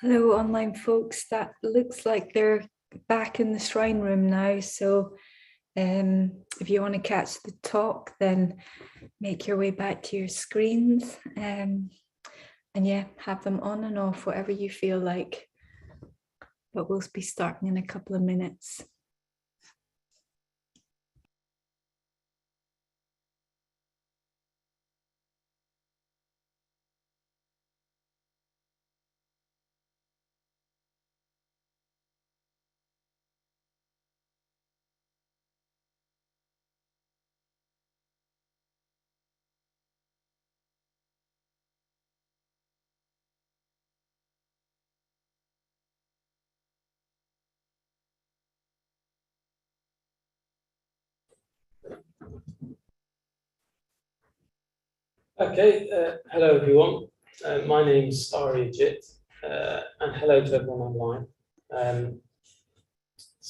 Hello, online folks. That looks like they're back in the shrine room now. So if you want to catch the talk, then make your way back to your screens and yeah, have them on and off, whatever you feel like. But we'll be starting in a couple of minutes. Okay, hello everyone. My name's Aryajit, and hello to everyone online.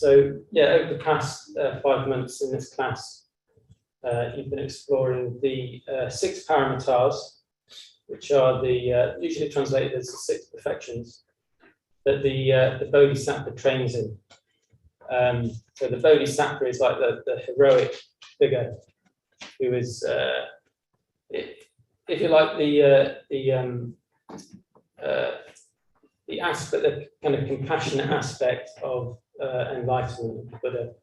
Over the past 5 months in this class, you've been exploring the 6 Paramitas, which are the usually translated as the 6 perfections that the Bodhisattva trains in. So the Bodhisattva is like the heroic figure who is if you like, the aspect, the kind of compassionate aspect of enlightenment of the Buddha,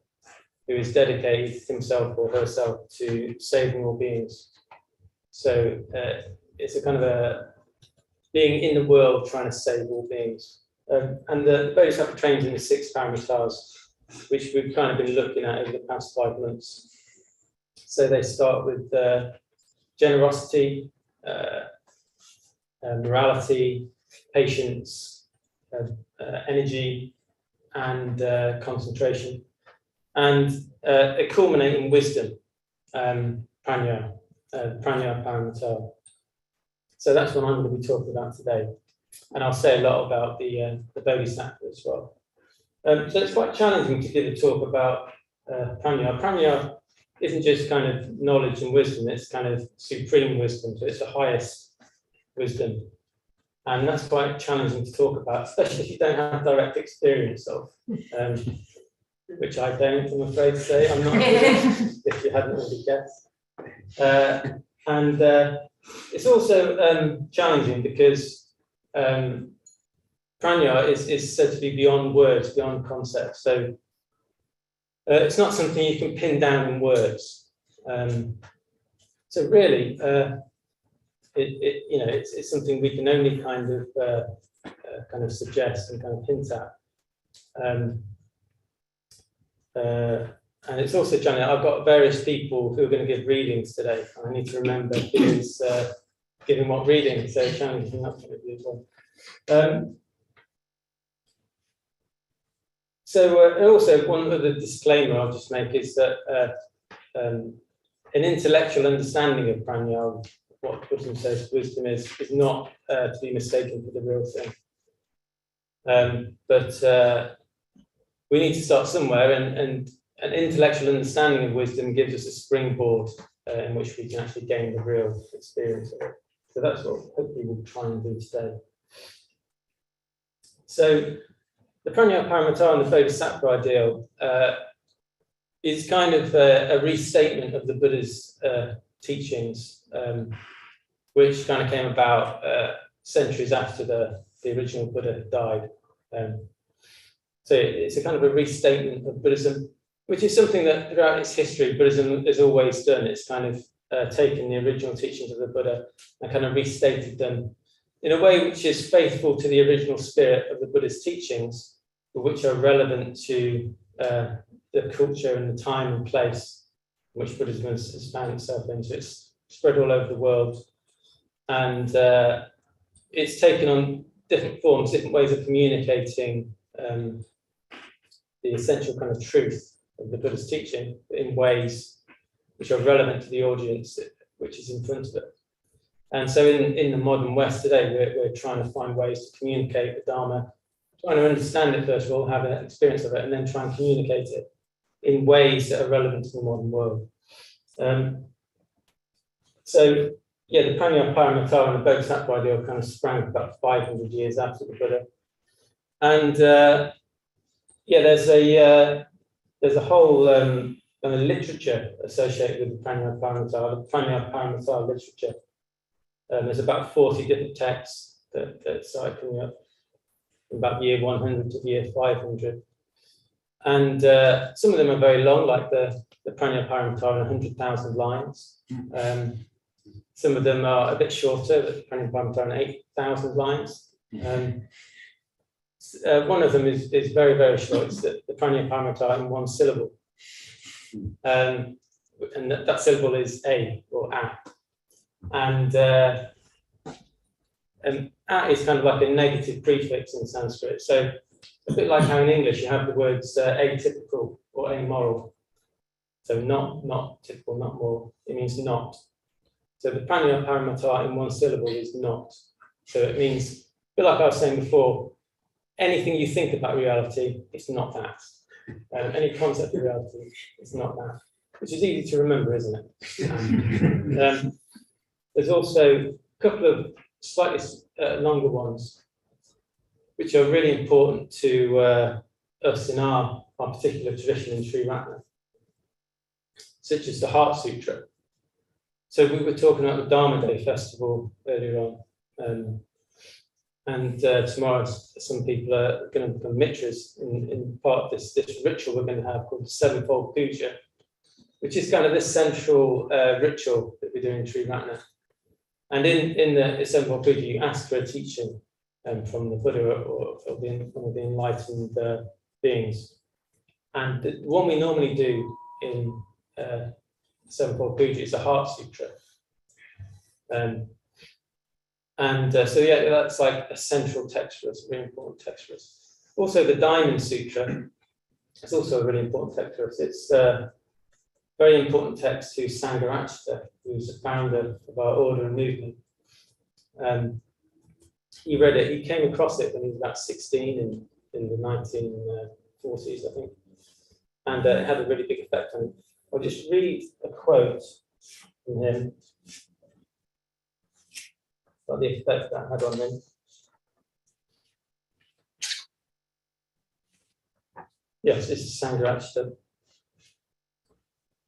who is dedicated himself or herself to saving all beings. So it's a kind of a being in the world trying to save all beings. And the Bodhisattva trains in the 6 Paramitas, which we've kind of been looking at over the past 5 months. So they start with generosity, morality, patience, energy, and concentration, and a culminating wisdom, prajna paramita. So that's what I'm going to be talking about today, and I'll say a lot about the Bodhisattva as well. So it's quite challenging to give a talk about prajna. Prajna isn't just kind of knowledge and wisdom, it's kind of supreme wisdom, so it's the highest wisdom. And that's quite challenging to talk about, especially if you don't have direct experience of, which I don't, I'm afraid to say. I'm not, if you hadn't already guessed. And it's also challenging because prajna is said to be beyond words, beyond concepts. So it's not something you can pin down in words. So really, it's something we can only kind of suggest and kind of hint at. And it's also challenging. I've got various people who are going to give readings today. I need to remember who's giving what reading. So challenging that point of view as well. So also one other disclaimer I'll just make is that an intellectual understanding of prajna, what Buddhism says wisdom is not to be mistaken for the real thing. But we need to start somewhere, and an intellectual understanding of wisdom gives us a springboard in which we can actually gain the real experience of it. So that's what hopefully we'll try and do today. So the prajna paramita and the Bodhisattva ideal is kind of a restatement of the Buddha's teachings, which kind of came about centuries after the original Buddha died. So it's a kind of a restatement of Buddhism, which is something that throughout its history, Buddhism has always done. It's kind of taken the original teachings of the Buddha and kind of restated them in a way which is faithful to the original spirit of the Buddha's teachings, but which are relevant to the culture and the time and place in which Buddhism has found itself in. So it's spread all over the world. And it's taken on different forms, different ways of communicating the essential kind of truth of the Buddha's teaching in ways which are relevant to the audience which is in front of it. And so in the modern West today, we're trying to find ways to communicate the Dharma, trying to understand it first of all, have an experience of it, and then try and communicate it in ways that are relevant to the modern world. The prajna paramita and the Bodhisattva ideal kind of sprang about 500 years after the Buddha. And yeah, there's a whole kind of literature associated with the Pranaya Paramitas literature. There's about 40 different texts that started coming up from about year 100 to year 500. And some of them are very long, like the Pranaya Paramita in 100,000 lines. Some of them are a bit shorter, the Pranaya Paramita in 8,000 lines. One of them is very, very short. It's the Pranaya Paramita in one syllable. And that syllable is a or a. And a is kind of like a negative prefix in Sanskrit. So a bit like how in English you have the words atypical or amoral. So not typical, not moral. It means not. So the Pranaya Paramita in one syllable is not. So it means, a bit like I was saying before, anything you think about reality, it's not that. Any concept of reality, it's not that. Which is easy to remember, isn't it? There's also a couple of slightly longer ones, which are really important to us in our particular tradition in Sri Ratna, such as the Heart Sutra. So we were talking about the Dharma Day festival earlier on, and tomorrow some people are going to become mitras in part of this ritual we're going to have called the Sevenfold Puja, which is kind of this central ritual that we do in Sri Ratna. And in the Sevenfold Puja, you ask for a teaching from the Buddha or one of the enlightened beings. And the one we normally do in Sevenfold Puja is the Heart Sutra. So yeah, that's like a central text for us, a really important text for us. Also, the Diamond Sutra is also a really important text for us. It's a very important text to Sangharakshita, who's the founder of our order and movement. He read it, he came across it when he was about 16 in the 1940s, I think. And it had a really big effect on him. I'll just read a quote from him about the effect that had on him. Yes, this is Sangharakshita.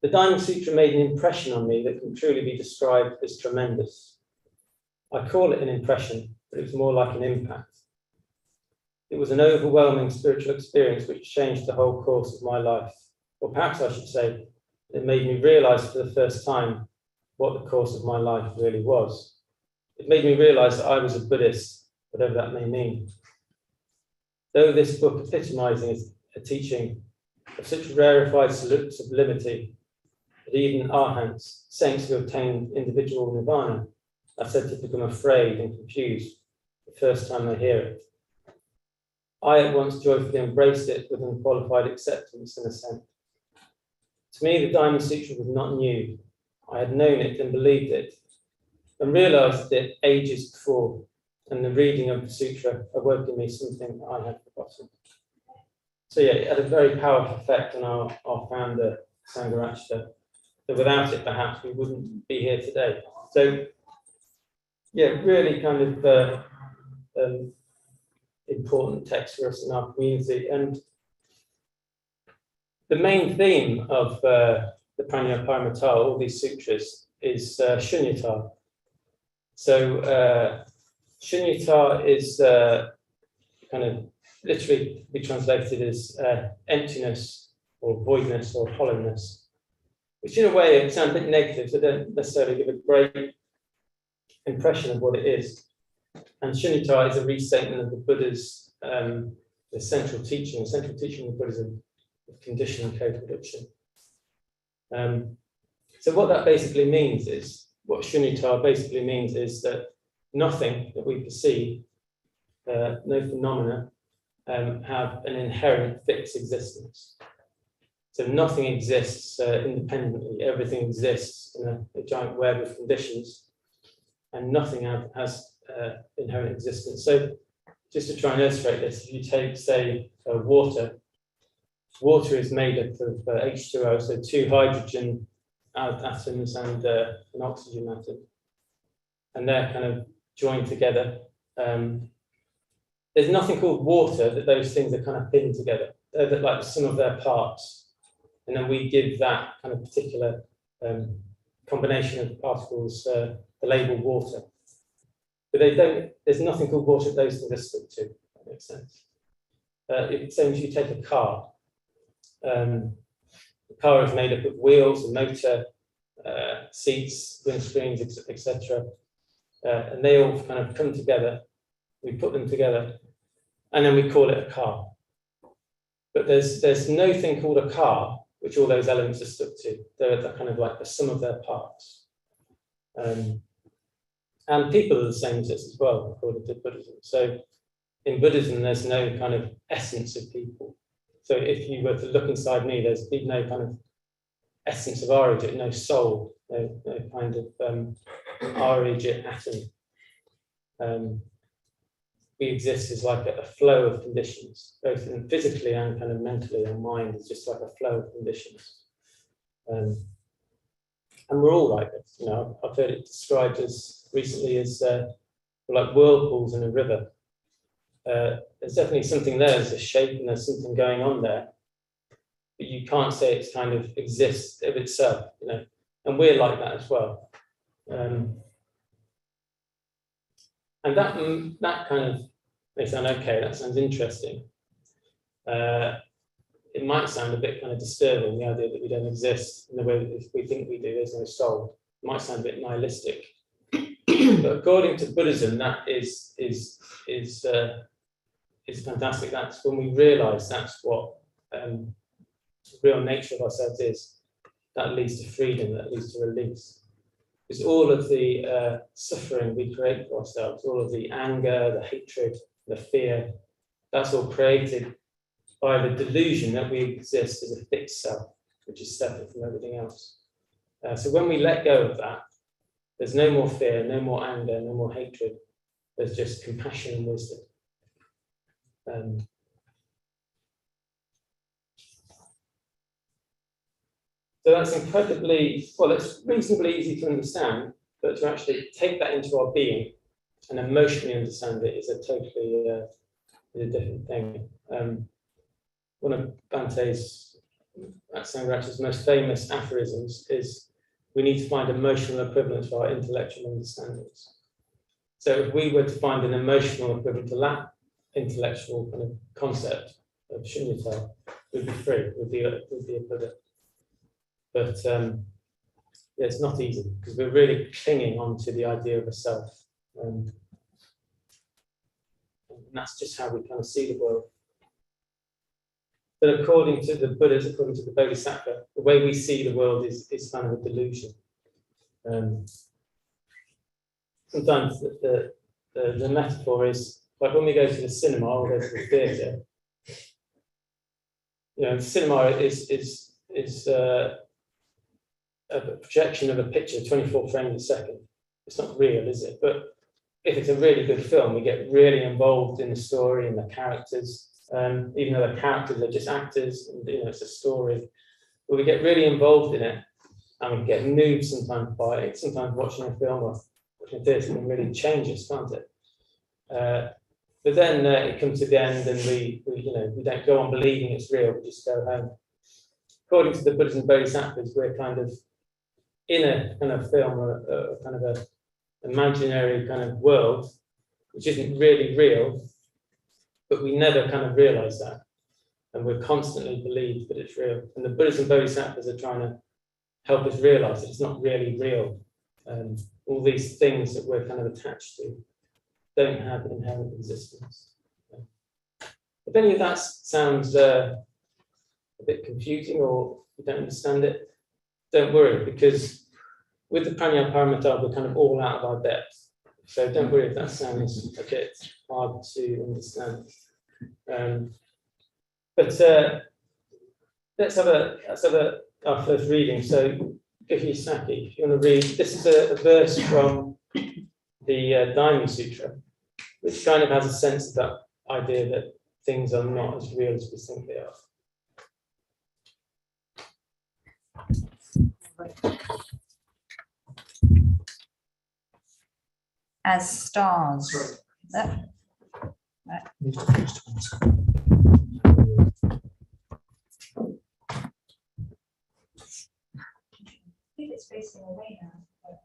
The Diamond Sutra made an impression on me that can truly be described as tremendous. I call it an impression, but it was more like an impact. It was an overwhelming spiritual experience which changed the whole course of my life. Or perhaps I should say, it made me realize for the first time what the course of my life really was. It made me realize that I was a Buddhist, whatever that may mean. Though this book epitomizing a teaching of such rarefied sublimity that even arhants, saints who obtained individual nirvana, are said to become afraid and confused the first time they hear it. I at once joyfully embraced it with unqualified acceptance and assent. To me, the Diamond Sutra was not new. I had known it and believed it, and realized it ages before, and the reading of the sutra awoke in me something I had forgotten. So yeah, it had a very powerful effect on our founder, Sangharakshita, that without it, perhaps we wouldn't be here today. So yeah, really kind of important text for us in our community. And the main theme of the Pranaya Paramita, all these sutras, is shunyata. So shunyata is kind of literally be translated as emptiness or voidness or hollowness, which in a way it sounds a bit negative, so don't necessarily give a great impression of what it is. And shunyata is a restatement of the Buddha's the central teaching of Buddhism, of condition and co-production. So what that basically means is, what shunyata basically means is that nothing that we perceive, no phenomena, have an inherent fixed existence. So nothing exists independently, everything exists in a giant web of conditions, and nothing has inherent existence. So just to try and illustrate this, if you take, say, water is made up of H2O, so 2 hydrogen atoms and an oxygen atom, and they're kind of joined together. there's nothing called water, that those things are kind of pinned together. They're like the sum of their parts. And then we give that kind of particular combination of particles the label water. But there's nothing called water that those things are stuck to, if that makes sense. It's same as you take a car. The car is made up of wheels, a motor, seats, windscreens, etc. And they all kind of come together. We put them together, and then we call it a car. But there's no thing called a car which all those elements are stuck to. They're kind of like the sum of their parts. And people are the same as this as well, according to Buddhism. So in Buddhism, there's no kind of essence of people. So if you were to look inside me, there's no kind of essence of Aryajit, no soul, no kind of Aryajit atom. We exist as like a flow of conditions, both physically and kind of mentally. Our mind is just like a flow of conditions. And we're all like this. You know, I've heard it described as recently as like whirlpools in a river. There's definitely something there, there's a shape and there's something going on there. But you can't say it's kind of exists of itself, you know. And we're like that as well. And that kind of may sound okay, that sounds interesting. It might sound a bit kind of disturbing, the idea that we don't exist in the way that we think we do, there's no soul. It might sound a bit nihilistic. But according to Buddhism, that is fantastic. That's when we realise that's what the real nature of ourselves is. That leads to freedom, that leads to release. Because all of the suffering we create for ourselves, all of the anger, the hatred, the fear, that's all created by the delusion that we exist as a fixed self, which is separate from everything else. So when we let go of that, there's no more fear, no more anger, no more hatred. There's just compassion and wisdom. So that's incredibly, well, it's reasonably easy to understand, but to actually take that into our being and emotionally understand it is a totally is a different thing. One of Bante's, Sangharakshita's most famous aphorisms is, we need to find emotional equivalents for our intellectual understandings. So if we were to find an emotional equivalent to that intellectual kind of concept of shunyata, we'd be free, we'd be a Buddha. But yeah, it's not easy because we're really clinging on to the idea of a self. And that's just how we kind of see the world. But according to the Buddhas, according to the Bodhisattva, the way we see the world is kind of a delusion. Sometimes the metaphor is like when we go to the cinema or go to the theatre. You know, the cinema is a projection of a picture, 24 frames a second. It's not real, is it? But if it's a really good film, we get really involved in the story and the characters. Even though the characters are just actors, and you know, it's a story, but we get really involved in it, and we get moved sometimes by it. Sometimes watching a film or watching a theatre can really change us, can't it? But then it comes to the end, and we don't go on believing it's real. We just go home. According to the Buddhas and Bodhisattvas, we're kind of in a kind of film or a kind of a imaginary kind of world, which isn't really real. But we never kind of realize that. And we're constantly believed that it's real. And the Buddhas and Bodhisattvas are trying to help us realize that it's not really real. All these things that we're kind of attached to don't have inherent existence. If any of that sounds a bit confusing or you don't understand it, don't worry, because with the Paramita, we're kind of all out of our depth. So don't worry if that sounds a bit hard to understand. But let's have our first reading. So, Saki, if you want to read, this is a verse from the Daimyo Sutra, which kind of has a sense of that idea that things are not as real as we think they are. As stars. think it's facing away now.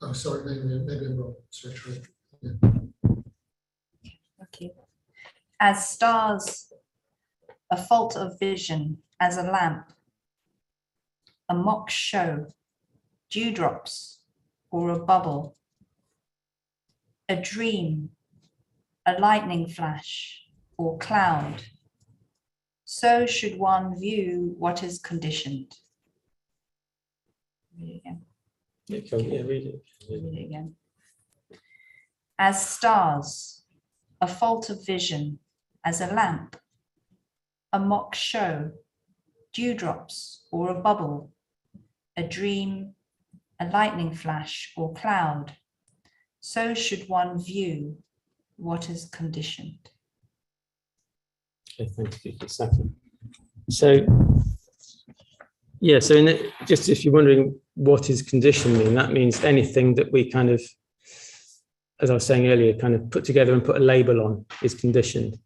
Oh, sorry, maybe I'm wrong. Sorry, try. Yeah. Okay. As stars, a fault of vision, as a lamp, a mock show, dewdrops, or a bubble, a dream, a lightning flash, or cloud, so should one view what is conditioned. Read it again. Read it. Read it again. As stars, a fault of vision, as a lamp, a mock show, dewdrops or a bubble, a dream, a lightning flash or cloud, so should one view what is conditioned. Okay, thank you. Exactly. So, yeah, so just if you're wondering what is conditioned mean, that means anything that we kind of, as I was saying earlier, kind of put together and put a label on is conditioned.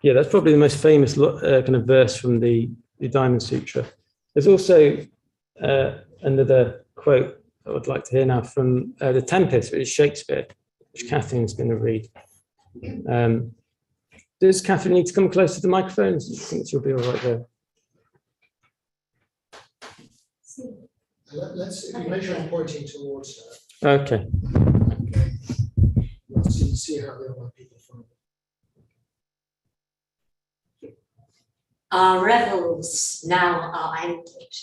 Yeah, that's probably the most famous kind of verse from the Diamond Sutra. There's also another quote I would like to hear now from The Tempest, which is Shakespeare, which Catherine's going to read. Does Catherine need to come close to the microphone? I think she'll be all right there. Let's make sure I'm pointing towards her. Okay. Let's see how the other people find it. Our revels now are ended.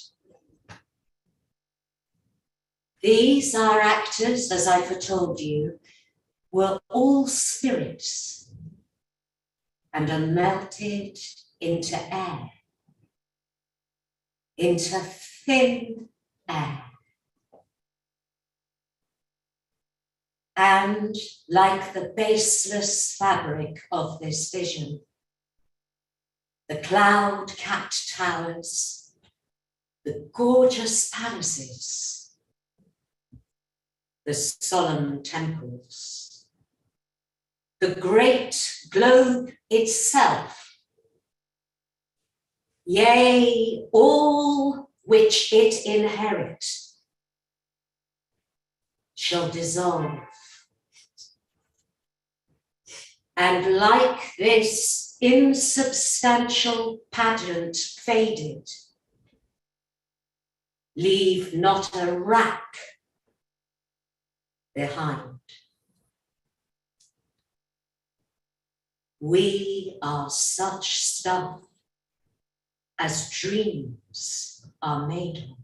These, our actors, as I foretold you, were all spirits and are melted into air, into thin air. And like the baseless fabric of this vision, the cloud-capped towers, the gorgeous palaces, the solemn temples, the great globe itself, yea, all which it inherit, shall dissolve. And like this insubstantial pageant faded, leave not a rack behind. We are such stuff as dreams are made of.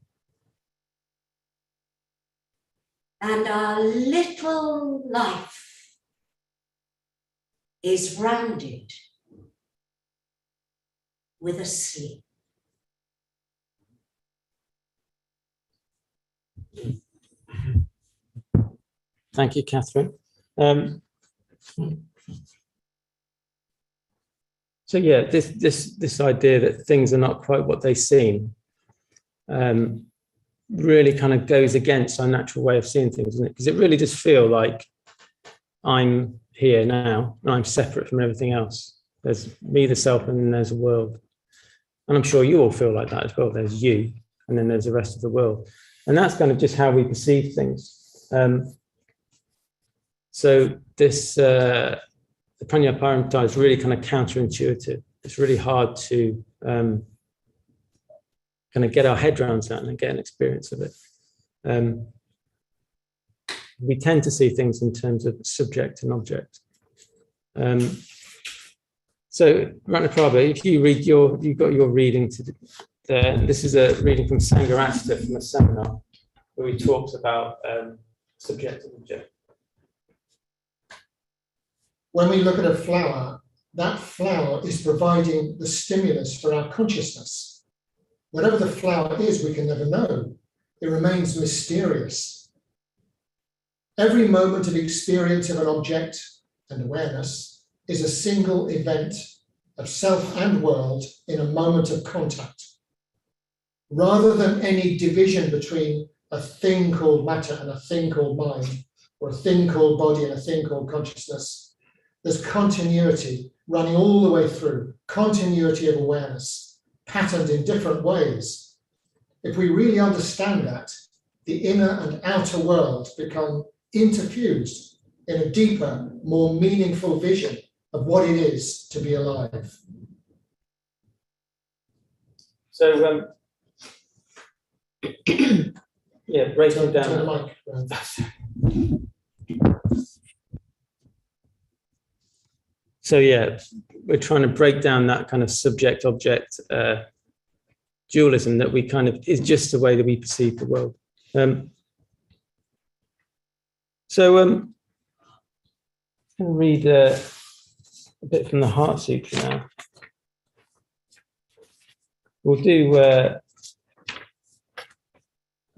And our little life is rounded with a sleep. Thank you, Catherine. So yeah, this idea that things are not quite what they seem really kind of goes against our natural way of seeing things, doesn't it? Because it really does feel like I'm here now and I'm separate from everything else. There's me, the self, and then there's a world. And I'm sure you all feel like that as well. There's you, and then there's the rest of the world. And that's kind of just how we perceive things. So this, the Paramitas is really kind of counterintuitive. It's really hard to kind of get our head around that and get an experience of it. We tend to see things in terms of subject and object. So Ratnaprabha, if you read you've got your reading there. This is a reading from Sangarasta from a seminar where he talks about subject and object. When we look at a flower, that flower is providing the stimulus for our consciousness. Whatever the flower is, we can never know. It remains mysterious. Every moment of experience of an object and awareness is a single event of self and world in a moment of contact. Rather than any division between a thing called matter and a thing called mind, or a thing called body and a thing called consciousness. There's continuity running all the way through, continuity of awareness, patterned in different ways. If we really understand that, the inner and outer world become interfused in a deeper, more meaningful vision of what it is to be alive. So, yeah, breaking down. Turn the mic around. So yeah, we're trying to break down that kind of subject-object dualism that we kind of is just the way that we perceive the world. I'm going to read a bit from the Heart Sutra now. We'll do a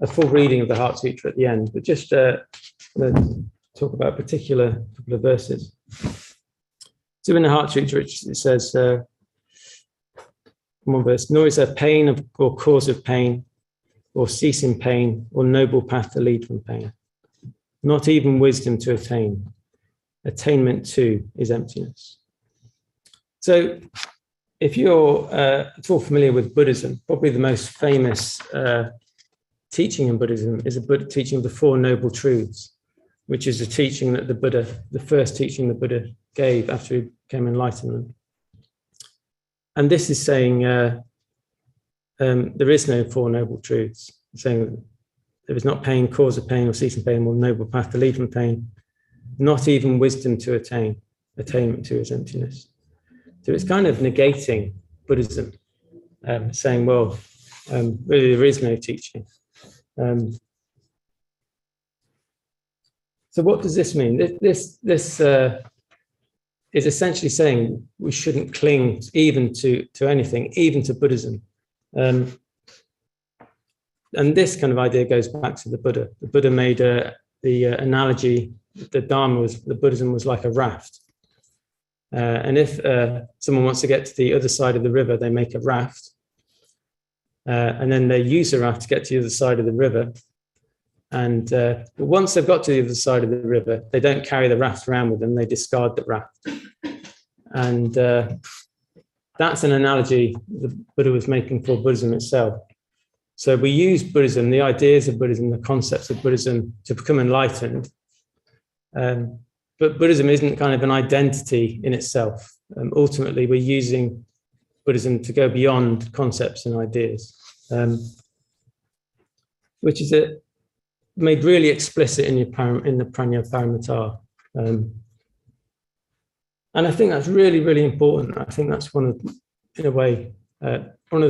full reading of the Heart Sutra at the end, but just talk about a particular couple of verses. So in the Heart Sutra, it says, one verse, nor is there pain or cause of pain, or ceasing pain, or noble path to lead from pain. Not even wisdom to attain. Attainment too is emptiness. So if you're at all familiar with Buddhism, probably the most famous teaching in Buddhism is the teaching of the Four Noble Truths, which is the teaching that the first teaching the Buddha gave after he became enlightenment. And this is saying there is no Four Noble Truths, saying there is not pain, cause of pain, or ceasing pain, or noble path to lead from pain, not even wisdom to attain. Attainment too is emptiness. So it's kind of negating Buddhism, saying, well, really there is no teaching. So what does this mean? This is essentially saying we shouldn't cling even to anything, even to Buddhism. And this kind of idea goes back to the Buddha. The Buddha made the analogy that the Buddhism was like a raft. And if someone wants to get to the other side of the river, they make a raft. And then they use the raft to get to the other side of the river. And once they've got to the other side of the river, they don't carry the raft around with them, they discard the raft. And that's an analogy the Buddha was making for Buddhism itself. So we use Buddhism, the ideas of Buddhism, the concepts of Buddhism to become enlightened. But Buddhism isn't kind of an identity in itself. Ultimately, we're using Buddhism to go beyond concepts and ideas, which is made really explicit in the Paramitas. And I think that's really, really important. I think that's one of the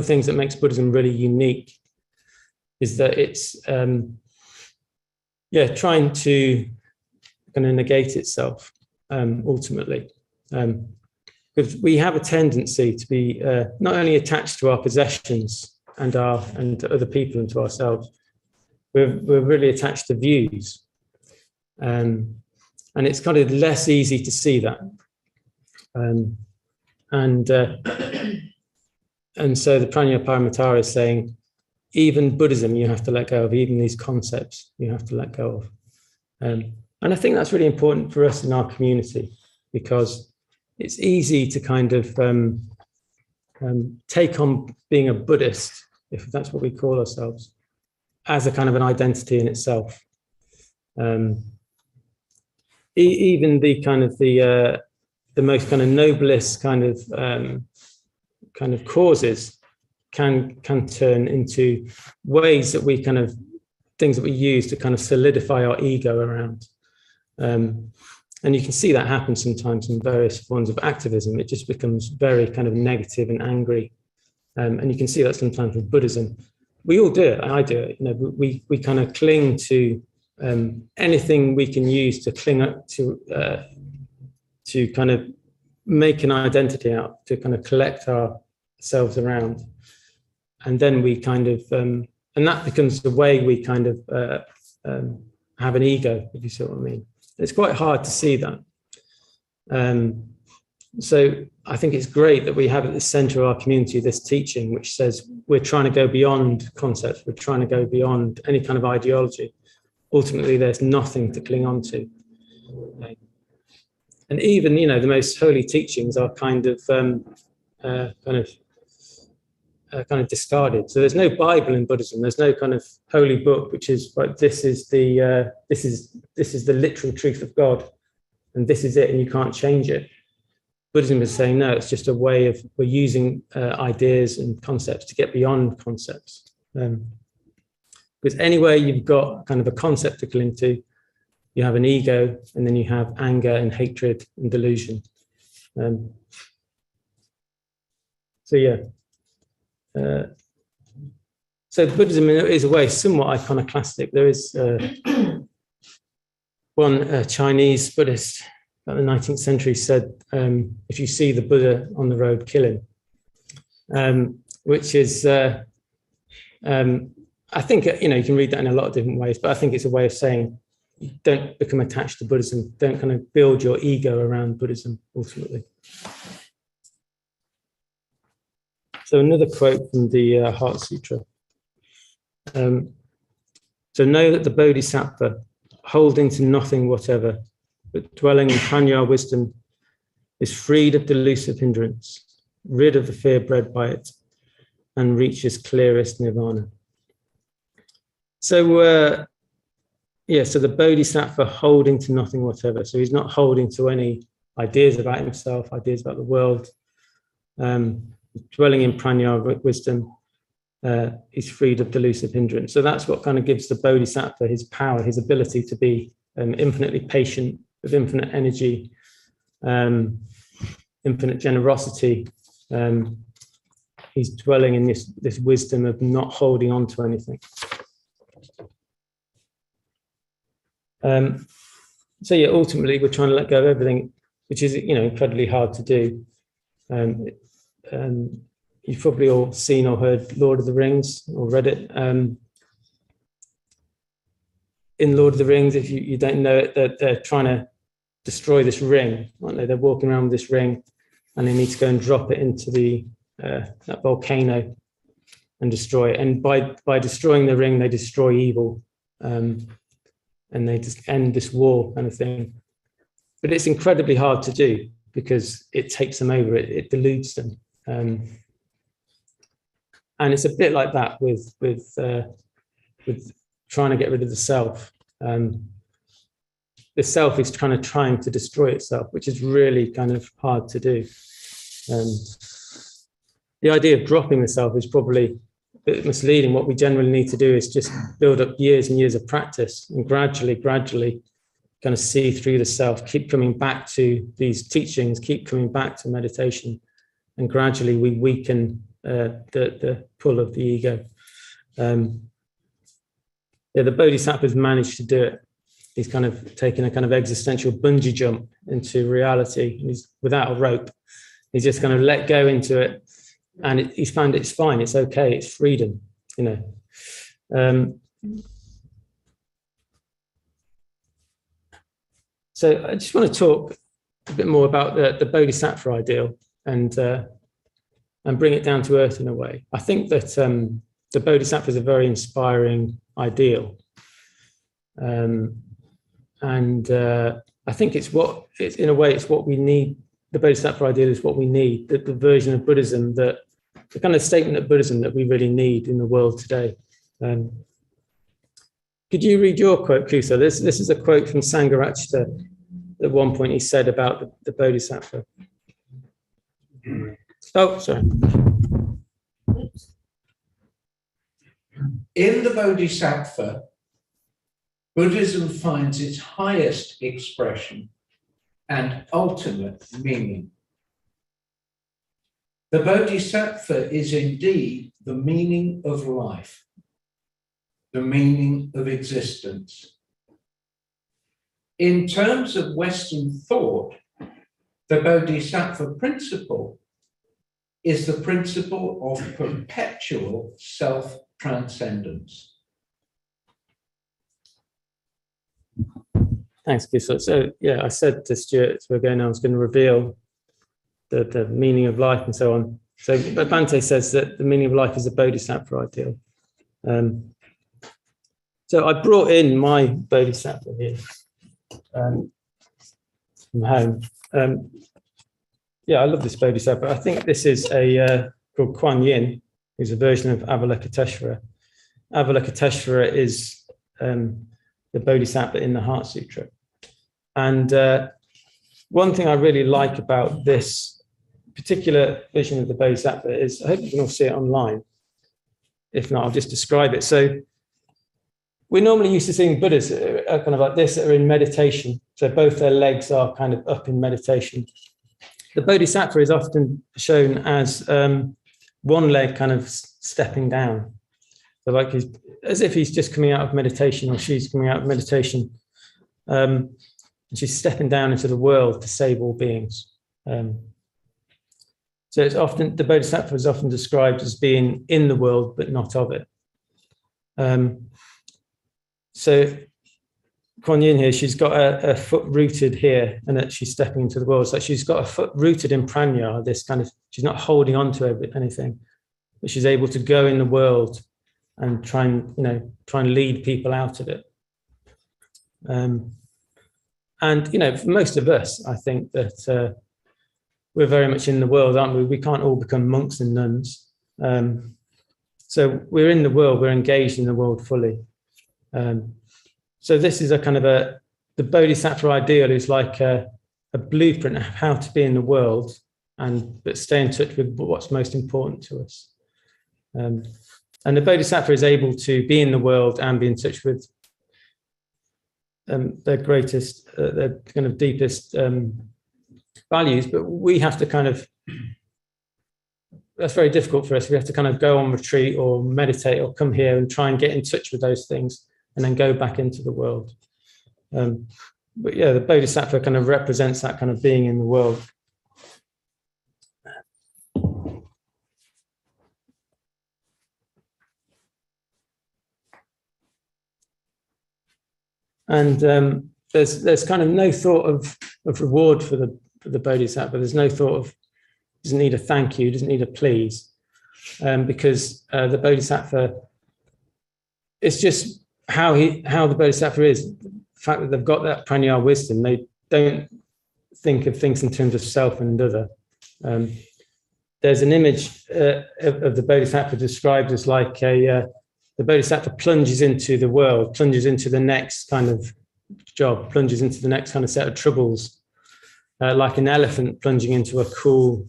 things that makes Buddhism really unique is that it's, trying to kind of negate itself ultimately. Because we have a tendency to be not only attached to our possessions and to other people and to ourselves, we're really attached to views. And it's kind of less easy to see that. And so the Paramitas is saying, even Buddhism you have to let go of, even these concepts you have to let go of. And I think that's really important for us in our community, because it's easy to kind of take on being a Buddhist, if that's what we call ourselves, as a kind of an identity in itself. Even the kind of the most kind of noblest kind of causes can turn into ways that we kind of things that we use to kind of solidify our ego around. And you can see that happen sometimes in various forms of activism. It just becomes very kind of negative and angry. And you can see that sometimes with Buddhism. We all do it. I do it. We kind of cling to anything we can use to cling up to kind of make an identity out, to kind of collect ourselves around. And then we kind of, and that becomes the way we kind of have an ego, if you see what I mean. It's quite hard to see that. So I think it's great that we have at the center of our community this teaching, which says we're trying to go beyond concepts, we're trying to go beyond any kind of ideology. Ultimately, there's nothing to cling on to. And even, the most holy teachings are kind of discarded. So there's no Bible in Buddhism. There's no kind of holy book which is like this is the literal truth of God, and this is it, and you can't change it. Buddhism is saying no. It's just a way of we're using ideas and concepts to get beyond concepts. Because anywhere you've got kind of a concept to cling to, you have an ego, and then you have anger and hatred and delusion. So Buddhism is a way somewhat iconoclastic. There is one Chinese Buddhist about the 19th century said, if you see the Buddha on the road, kill him, which is, I think, you can read that in a lot of different ways, but I think it's a way of saying, don't become attached to Buddhism. Don't kind of build your ego around Buddhism, ultimately. So another quote from the Heart Sutra. So know that the Bodhisattva, holding to nothing whatever, but dwelling in Panya wisdom, is freed of delusive hindrance, rid of the fear bred by it, and reaches clearest nirvana. So, so the Bodhisattva holding to nothing whatever. So he's not holding to any ideas about himself, ideas about the world. Dwelling in Prajna wisdom, he's freed of delusive hindrance. So that's what kind of gives the Bodhisattva his power, his ability to be infinitely patient, with infinite energy, infinite generosity. He's dwelling in this wisdom of not holding on to anything. Ultimately, we're trying to let go of everything, which is, incredibly hard to do. You've probably all seen or heard Lord of the Rings or read it. In Lord of the Rings, if you don't know it, they're trying to destroy this ring, aren't they? They're walking around with this ring, and they need to go and drop it into that volcano and destroy it. And by destroying the ring, they destroy evil. And they just end this war kind of thing. But it's incredibly hard to do because it takes them over, it deludes them. And it's a bit like that with trying to get rid of the self. The self is kind of trying to destroy itself, which is really kind of hard to do. The idea of dropping the self is probably a bit misleading. What we generally need to do is just build up years and years of practice and gradually kind of see through the self, keep coming back to these teachings, keep coming back to meditation, and gradually we weaken the pull of the ego. The Bodhisattva's managed to do it. He's kind of taken a kind of existential bungee jump into reality. He's without a rope. He's just kind of let go into it, and he's found it's fine. It's okay. It's freedom. So I just want to talk a bit more about the Bodhisattva ideal and bring it down to earth in a way. I think that the Bodhisattva is a very inspiring ideal. I think it's in a way, it's what we need. The Bodhisattva ideal is what we need, the version of Buddhism, the kind of statement of Buddhism that we really need in the world today. Could you read your quote, Kusa? This is a quote from Sangharakshita. At one point he said about the Bodhisattva. Oh, sorry. In the Bodhisattva, Buddhism finds its highest expression and ultimate meaning. The Bodhisattva is indeed the meaning of life, the meaning of existence. In terms of Western thought, the Bodhisattva principle is the principle of perpetual self-transcendence. Thanks, Kusa. So, I said to Stuart, I was going to reveal the meaning of life and so on. So Bhante says that the meaning of life is a Bodhisattva ideal. So I brought in my Bodhisattva here from home. Yeah, I love this Bodhisattva. I think this is called Kuan Yin, who's a version of Avalokiteshvara. Avalokiteshvara is the Bodhisattva in the Heart Sutra. And one thing I really like about this particular vision of the Bodhisattva is, I hope you can all see it online. If not, I'll just describe it. So we're normally used to seeing Buddhas kind of like this, that are in meditation. So both their legs are kind of up in meditation. The Bodhisattva is often shown as one leg kind of stepping down. So like as if he's just coming out of meditation, or she's coming out of meditation. And she's stepping down into the world to save all beings. So it's often, the Bodhisattva is often described as being in the world, but not of it. So Kuan Yin here, she's got a foot rooted here, and that she's stepping into the world. So she's got a foot rooted in prajna, this kind of, she's not holding on to anything, but she's able to go in the world and try and lead people out of it. And, for most of us, I think that we're very much in the world, aren't we? We can't all become monks and nuns. So we're in the world, we're engaged in the world fully. So this is a kind of the Bodhisattva ideal is like a blueprint of how to be in the world, but stay in touch with what's most important to us. And the Bodhisattva is able to be in the world and be in touch with their greatest, their kind of deepest values, but we have to that's very difficult for us. We have to kind of go on retreat or meditate or come here and try and get in touch with those things and then go back into the world. But yeah, the Bodhisattva kind of represents that kind of being in the world. And there's kind of no thought of reward for the Bodhisattva. There's no thought of, doesn't need a thank you, doesn't need a please, because the Bodhisattva, it's just how the Bodhisattva is. The fact that they've got that prajna wisdom, they don't think of things in terms of self and other. There's an image of the Bodhisattva described as like the Bodhisattva plunges into the world, plunges into the next kind of job, plunges into the next kind of set of troubles, like an elephant plunging into a cool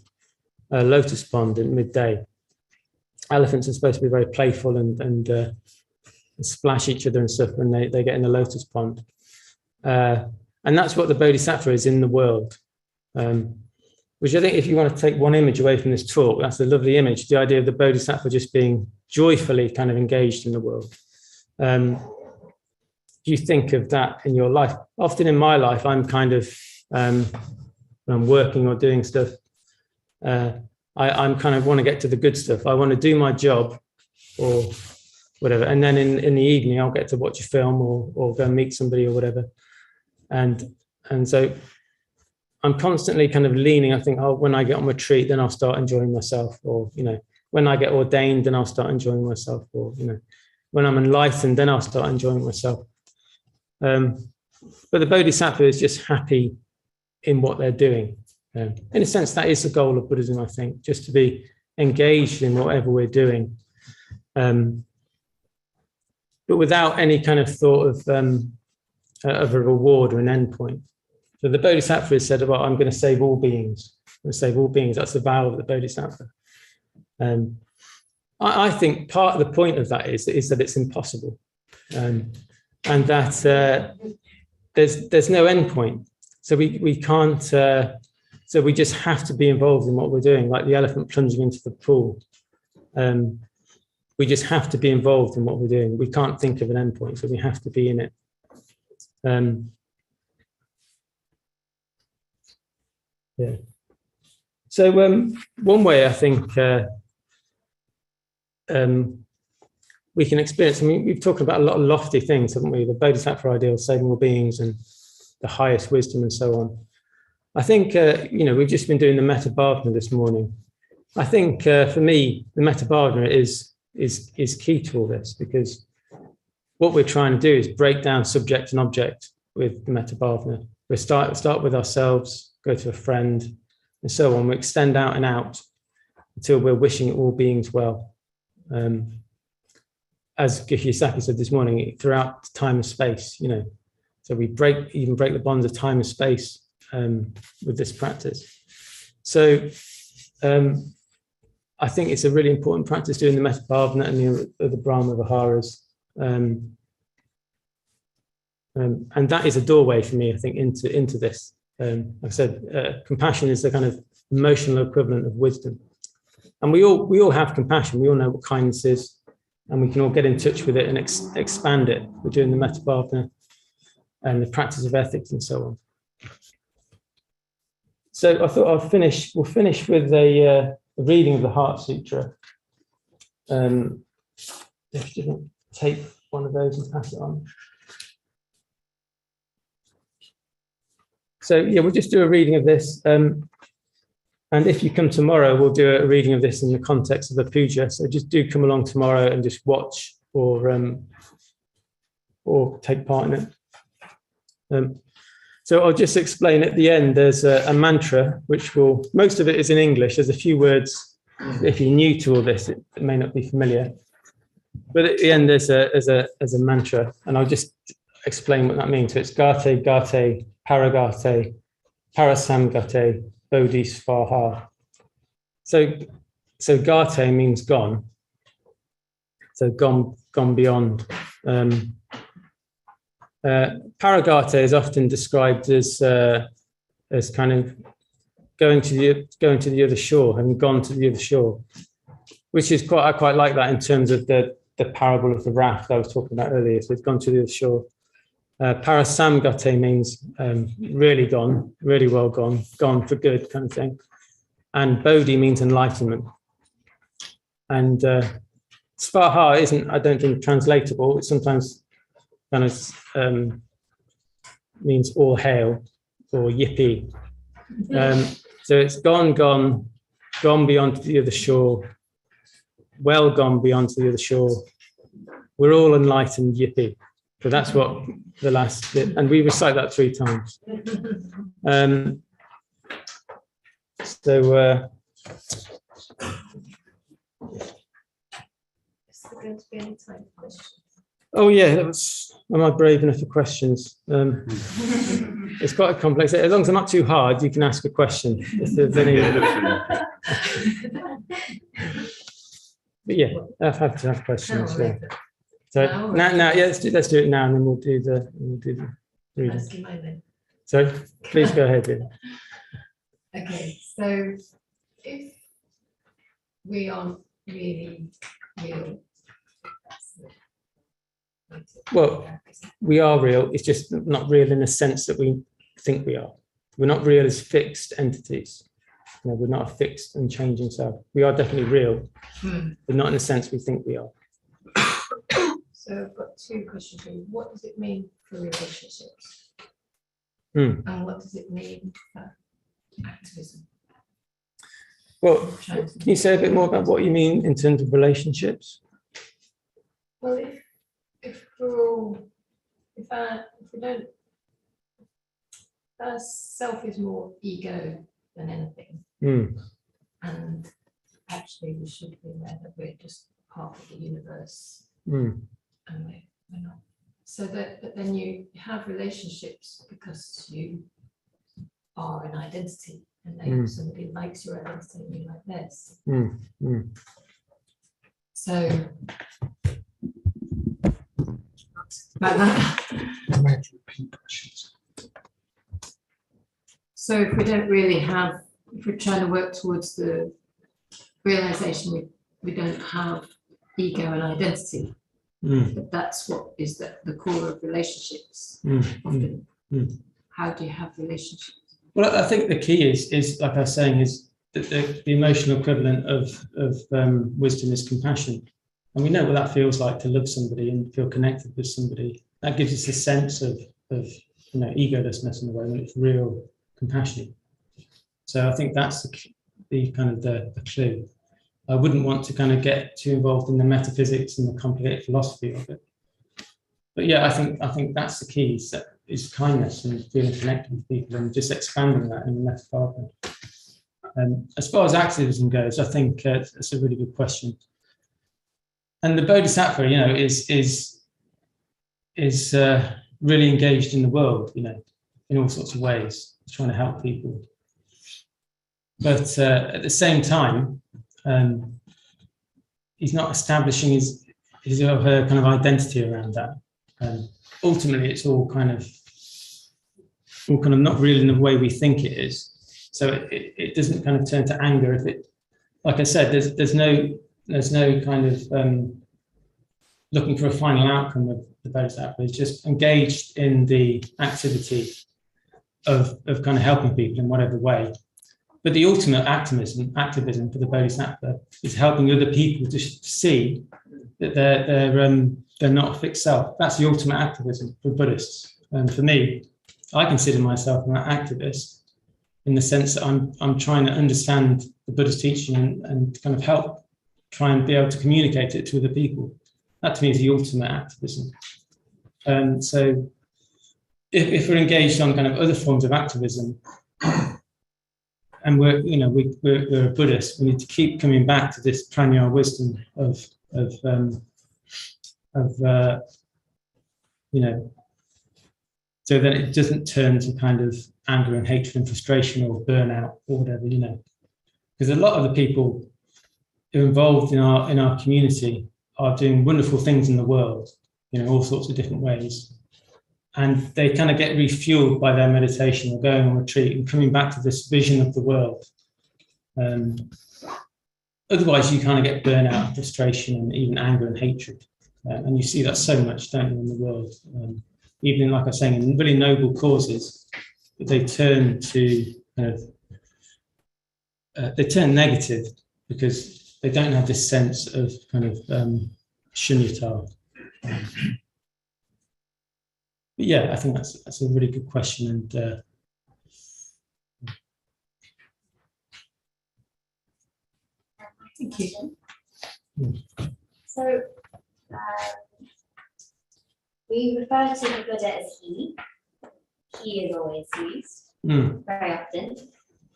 lotus pond at midday. Elephants are supposed to be very playful and splash each other and stuff when they get in the lotus pond. And that's what the Bodhisattva is in the world. Which I think if you want to take one image away from this talk, that's a lovely image, the idea of the Bodhisattva just being joyfully kind of engaged in the world. Do you think of that in your life? Often in my life, I'm kind of, when I'm working or doing stuff, I'm kind of want to get to the good stuff. I want to do my job or whatever. And then in the evening, I'll get to watch a film or go and meet somebody or whatever. And so I'm constantly kind of leaning, I think, when I get on retreat, then I'll start enjoying myself. Or, when I get ordained, then I'll start enjoying myself. Or, when I'm enlightened, then I'll start enjoying myself. But the Bodhisattva is just happy in what they're doing. In a sense, that is the goal of Buddhism, I think, just to be engaged in whatever we're doing. But without any kind of thought of a reward or an endpoint. So the Bodhisattva has said, well, I'm going to save all beings. I'm going to save all beings. That's the vow of the Bodhisattva. I think part of the point of that is that it's impossible. And that there's no endpoint. So we can't, so we just have to be involved in what we're doing, like the elephant plunging into the pool. We just have to be involved in what we're doing. We can't think of an endpoint, so we have to be in it. Yeah. So one way I think we can experience, we've talked about a lot of lofty things, haven't we? The Bodhisattva ideal, saving all beings and the highest wisdom and so I think, we've just been doing the metta bhavana this morning. I think for me, the metta bhavana is key to all this, because what we're trying to do is break down subject and object with the metta bhavana. We start with ourselves, go to a friend, and so on. We extend out and out until we're wishing all beings well. As Kiyosaki said this morning, throughout time and space, so we break the bonds of time and space with this practice. So I think it's a really important practice doing the metta bhavana and the Brahma Viharas. And that is a doorway for me, I think, into this. Like I said, compassion is the kind of emotional equivalent of wisdom. And we all have compassion. We all know what kindness is, and we can all get in touch with it and expand it. We're doing the metta bhavana and the practice of ethics and so on. So I thought we'll finish with a reading of the Heart Sutra. If you can take one of those and pass it on. So yeah, we'll just do a reading of this. And if you come tomorrow, we'll do a reading of this in the context of the puja. So just do come along tomorrow and just watch or take part in it. So I'll just explain at the end, there's a mantra, which most of it is in English. There's a few words, if you're new to all this, it may not be familiar. But at the end, there's a mantra, and I'll just explain what that means. So it's Gate, Gate, Paragate, Parasamgate, Bodhisattva. So Gate means gone. So gone beyond. Paragate is often described as kind of going to the other shore, having gone to the other shore, which is I quite like that in terms of the parable of the raft I was talking about earlier. So it's gone to the other shore. Parasamgate means really gone, really well gone for good kind of thing. And Bodhi means enlightenment. And Svaha isn't, I don't think, translatable. It's sometimes kind of means all hail or yippee. So it's gone beyond the other shore, well gone beyond the other shore. We're all enlightened, yippee. So that's what the last bit, and we recite that 3 times. Is there going to be any time for questions? Oh yeah, am I brave enough for questions? It's quite complex. As long as they're not too hard, you can ask a question if there's any. But yeah, I've had to have questions. Yeah. So now, yeah, let's do it now, and then we'll do the reading. So please go ahead. Yeah. Okay, so if we aren't really real, well, we are real. It's just not real in the sense that we think we are. We're not real as fixed entities. We're not a fixed and changing self. We are definitely real, but not in the sense we think we are. So I've got 2 questions for you. What does it mean for relationships? And what does it mean for activism? Well, can you say a bit more about what you mean in terms of relationships? Well, if our self is more ego than anything, and actually we should be aware that we're just part of the universe. And we're not. So but then you have relationships because you are an identity, and then somebody likes your identity and you like theirs. So so if we don't really have, if we're trying to work towards the realization we don't have ego and identity. But that's what is the core of relationships. Often. How do you have relationships? Well, I think the key is like I was saying, is that the emotional equivalent of wisdom is compassion, and we know what that feels like to love somebody and feel connected with somebody. That gives us a sense of egolessness in a way when it's real compassion. So I think that's the kind of the clue. I wouldn't want to kind of get too involved in the metaphysics and the complicated philosophy of it. But yeah, I think that's the key, is kindness and feeling connected with people and just expanding that in the metaphor. As far as activism goes, I think it's a really good question. And the Bodhisattva, you know, is really engaged in the world, you know, in all sorts of ways, trying to help people. But at the same time, he's not establishing his or her kind of identity around that. Ultimately, it's all kind of not really in the way we think it is. So it doesn't kind of turn to anger if it, like I said, there's no kind of looking for a final outcome of the Bodhisattva. It's just engaged in the activity of kind of helping people in whatever way. But the ultimate activism for the Bodhisattva is helping other people to see that they're not a fixed self. That's the ultimate activism for Buddhists. And for me, I consider myself an activist in the sense that I'm trying to understand the Buddhist teaching and kind of help try and be able to communicate it to other people. That to me is the ultimate activism. So if we're engaged on kind of other forms of activism, and we're a Buddhist, we need to keep coming back to this prajna wisdom of so that it doesn't turn to kind of anger and hatred and frustration or burnout or whatever, you know. Because a lot of the people who are involved in our community are doing wonderful things in the world, you know, all sorts of different ways. And they kind of get refueled by their meditation or going on retreat and coming back to this vision of the world. Otherwise, you kind of get burnout and frustration and even anger and hatred. And you see that so much, don't you, in the world. Even, like I was saying, in really noble causes, they turn to kind of, they turn negative because they don't have this sense of kind of shunyata. But yeah, I think that's a really good question. And thank you. So we refer to the Buddha as he. He is always used very often.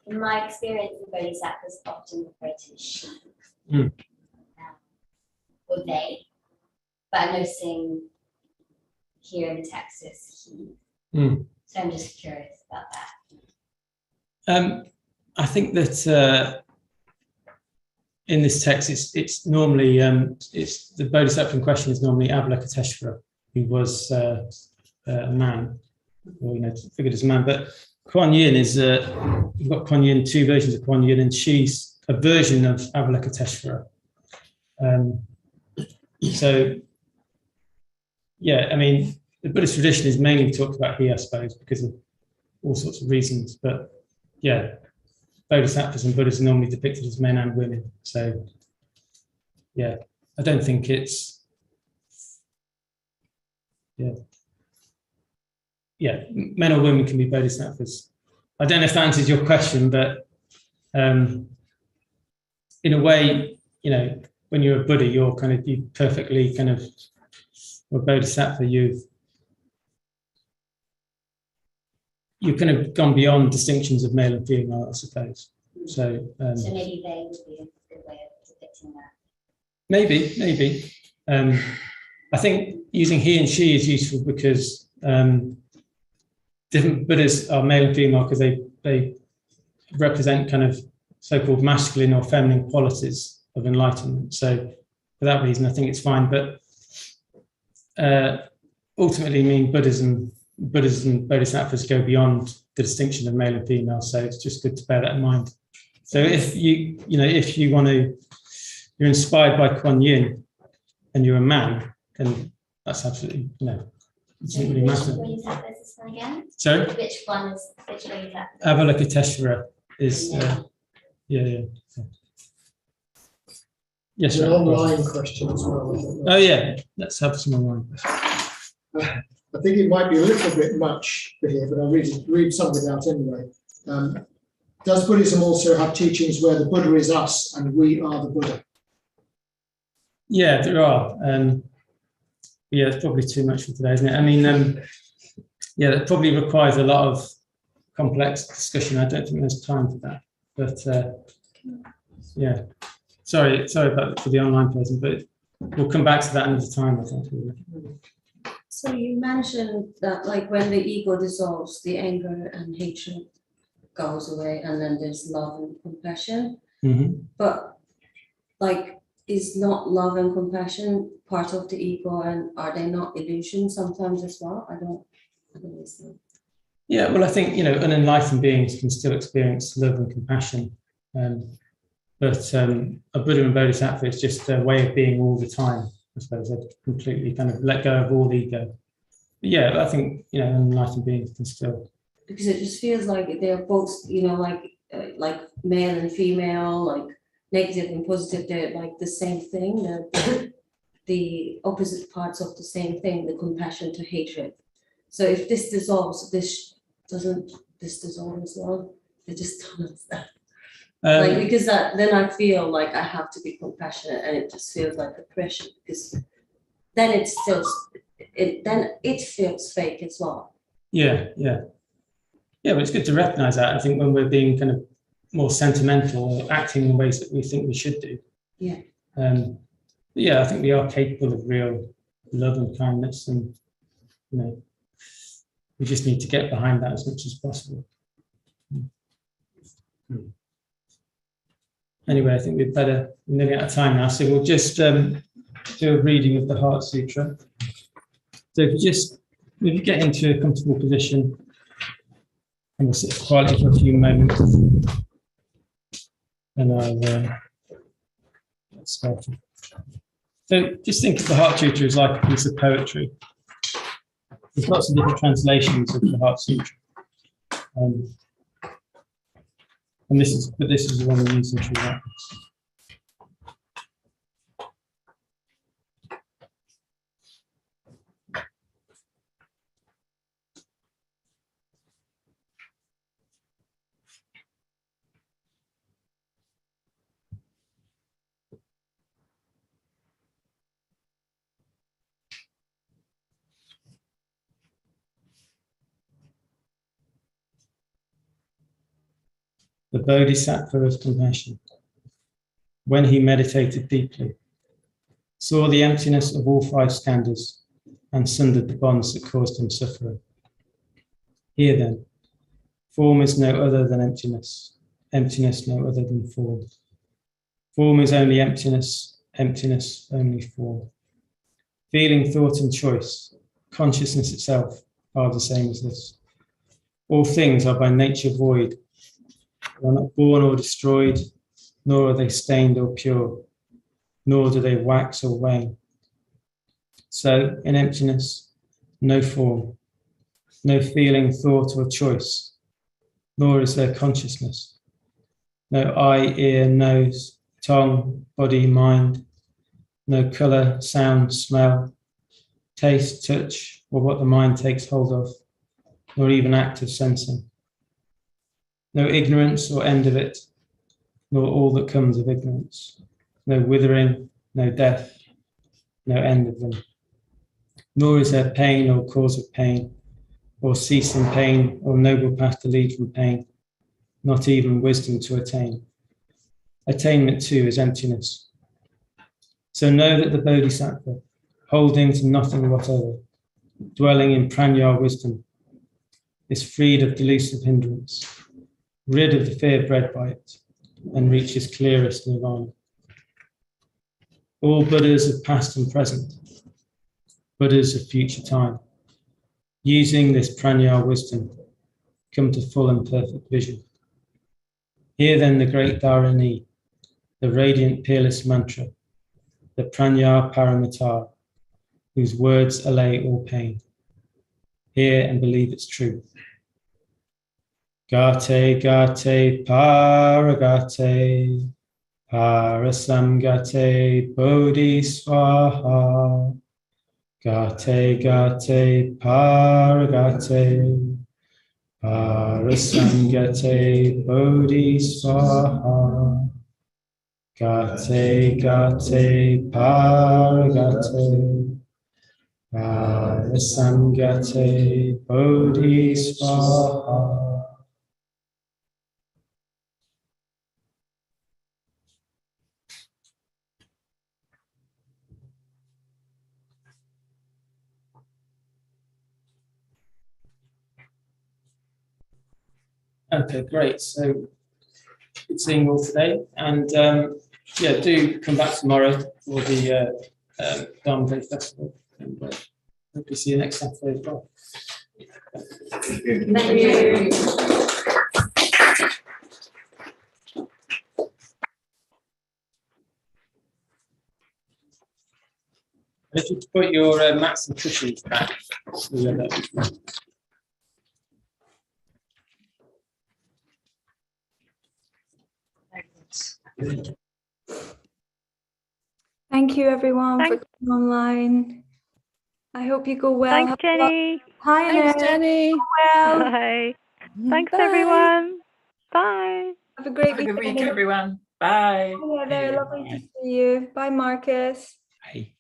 In my experience, the Bodhisattvas often refer to as she or they, but I'm noticing here in the text is he. So I'm just curious about that. I think that in this text, it's normally it's the Bodhisattva in question is normally Avalokiteshvara, who was a man, or figured as a man. But Kuan Yin is we've got Kuan Yin, two versions of Kuan Yin, and she's a version of Avalokiteshvara. So yeah, I mean, the Buddhist tradition is mainly talked about he, I suppose, because of all sorts of reasons. But yeah, Bodhisattvas and Buddhas are normally depicted as men and women. So yeah, I don't think it's men or women can be Bodhisattvas. I don't know if that answers your question, but in a way, when you're a Buddha, you're you perfectly or Bodhisattva, you've kind of gone beyond distinctions of male and female, I suppose. So maybe they would be a good way of depicting that. Maybe. I think using he and she is useful because different Buddhas are male and female because they represent kind of so-called masculine or feminine qualities of enlightenment. So for that reason, I think it's fine. But ultimately, I mean, Buddhas and Bodhisattvas go beyond the distinction of male and female. So it's just good to bear that in mind. So if you're inspired by Kuan Yin and you're a man, then that's absolutely it doesn't really matter. Which Bodhisattva is this one again? Sorry? Which Bodhisattva? Avalokiteshvara is yeah. Yes, An right. online question as well. Oh yeah, let's have some online questions. I think it might be a little bit much for here, but I'll read something out anyway. Does Buddhism also have teachings where the Buddha is us and we are the Buddha? Yeah, there are. Yeah, it's probably too much for today, isn't it? I mean, yeah, that probably requires a lot of complex discussion. I don't think there's time for that. But yeah, sorry about for the online person, but we'll come back to that another time, I think. So you mentioned that like when the ego dissolves, the anger and hatred goes away, and then there's love and compassion. Mm-hmm. But like, is not love and compassion part of the ego, and are they not illusions sometimes as well? I don't understand. Yeah, well, I think, unenlightened beings can still experience love and compassion. But a Buddha and Bodhisattva is just a way of being all the time. I suppose they completely kind of let go of all ego. But yeah, I think, enlightened beings can still. Because it just feels like they're both, like male and female, like negative and positive, they're like the same thing. They're the opposite parts of the same thing, the compassion to hatred. So if this dissolves, this dissolve as well? They just don't understand. Because then I feel like I have to be compassionate, and it just feels like oppression, because then it feels fake as well. Yeah, but it's good to recognize that. I think when we're being kind of more sentimental or acting in the ways that we think we should do. Yeah. Yeah, I think we are capable of real love and kindness, and we just need to get behind that as much as possible. Anyway, I think we're nearly out of time now, so we'll just do a reading of the Heart Sutra. So if you get into a comfortable position, and we'll sit quietly for a few moments, and I'll get started. So just think of the Heart Sutra as like a piece of poetry. There's lots of different translations of the Heart Sutra. And this is the one we're using through that. The Bodhisattva of compassion, when he meditated deeply, saw the emptiness of all five skandhas and sundered the bonds that caused him suffering. Here then, form is no other than emptiness, emptiness no other than form. Form is only emptiness, emptiness only form. Feeling, thought, and choice, consciousness itself, are the same as this. All things are by nature void. They are not born or destroyed, nor are they stained or pure, nor do they wax or wane. So, in emptiness, no form, no feeling, thought, or choice, nor is there consciousness. No eye, ear, nose, tongue, body, mind, no colour, sound, smell, taste, touch, or what the mind takes hold of, nor even act of sensing. No ignorance or end of it, nor all that comes of ignorance. No withering, no death, no end of them. Nor is there pain or cause of pain, or ceasing pain, or noble path to lead from pain, not even wisdom to attain. Attainment too is emptiness. So know that the Bodhisattva, holding to nothing whatever, dwelling in prajna wisdom, is freed of delusive hindrance, rid of the fear bred by it, and reaches clearest nirvana. All Buddhas of past and present, Buddhas of future time, using this prajna wisdom, come to full and perfect vision. Hear then the great Dharani, the radiant peerless mantra, the prajna paramita, whose words allay all pain. Hear and believe its truth. Gate, gate, paragate, parasamgate, bodhisvaha. Gate, gate, paragate, Parasamgate Bodhisvaha. Gate Gate Paragate. Parasamgate Bodhisvaha. Okay, great. So good seeing you all today, and yeah, do come back tomorrow for the Dharma Day Festival, and hope to see you next Saturday as well. Thank you. If you put your mats and cushions back. Thank you, everyone, for Thanks. coming online. I hope you go well. Thanks, Have a lot- Jenny. Hi, Thanks, Annette. Jenny. Well, Bye. Thanks, Bye. everyone. Bye. have a great Have a good week, weekend. everyone. Bye. Hi, Heather. Lovely to see you. Bye, Marcus. Hey.